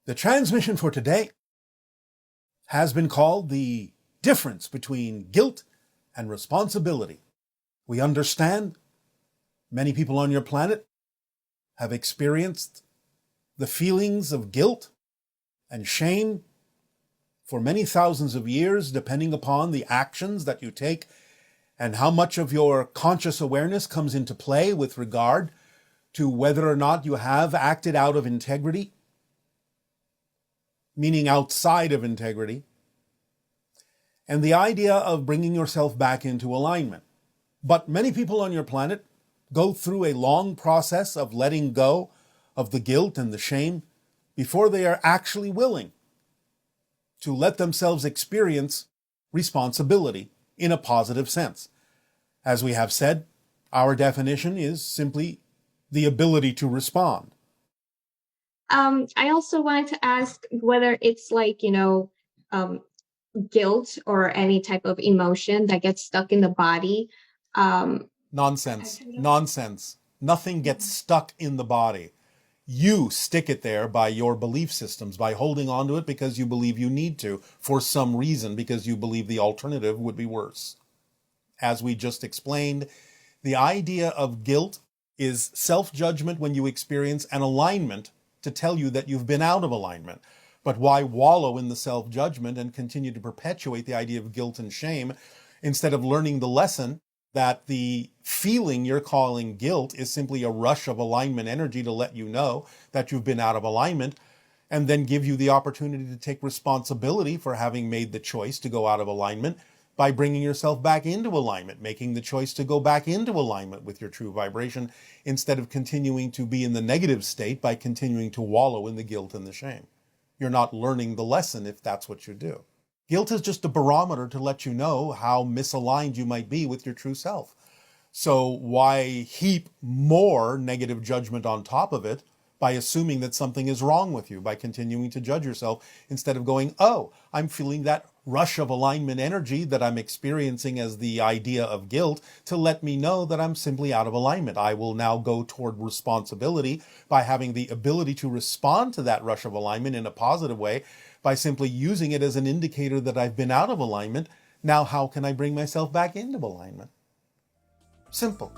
The transmission for today has been called the difference between guilt and responsibility. We understand many people on your planet have experienced the feelings of guilt and shame for many thousands of years, depending upon the actions that you take and how much of your conscious awareness comes into play with regard to whether or not you have acted out of integrity, meaning outside of integrity, and the idea of bringing yourself back into alignment. But many people on your planet go through a long process of letting go of the guilt and the shame before they are actually willing to let themselves experience responsibility in a positive sense. As we have said, our definition is simply the ability to respond. I also wanted to ask whether it's like, guilt or any type of emotion that gets stuck in the body. Nonsense. Nothing gets stuck in the body. You stick it there by your belief systems, by holding on to it because you believe you need to, for some reason, because you believe the alternative would be worse. As we just explained, the idea of guilt is self-judgment when you experience an alignment to tell you that you've been out of alignment. But why wallow in the self-judgment and continue to perpetuate the idea of guilt and shame instead of learning the lesson that the feeling you're calling guilt is simply a rush of alignment energy to let you know that you've been out of alignment, and then give you the opportunity to take responsibility for having made the choice to go out of alignment by bringing yourself back into alignment, making the choice to go back into alignment with your true vibration instead of continuing to be in the negative state by continuing to wallow in the guilt and the shame. You're not learning the lesson if that's what you do. Guilt is just a barometer to let you know how misaligned you might be with your true self. So why heap more negative judgment on top of it by assuming that something is wrong with you, by continuing to judge yourself instead of going, oh, I'm feeling that rush of alignment energy that I'm experiencing as the idea of guilt to let me know that I'm simply out of alignment. I will now go toward responsibility by having the ability to respond to that rush of alignment in a positive way by simply using it as an indicator that I've been out of alignment. Now, how can I bring myself back into alignment? Simple.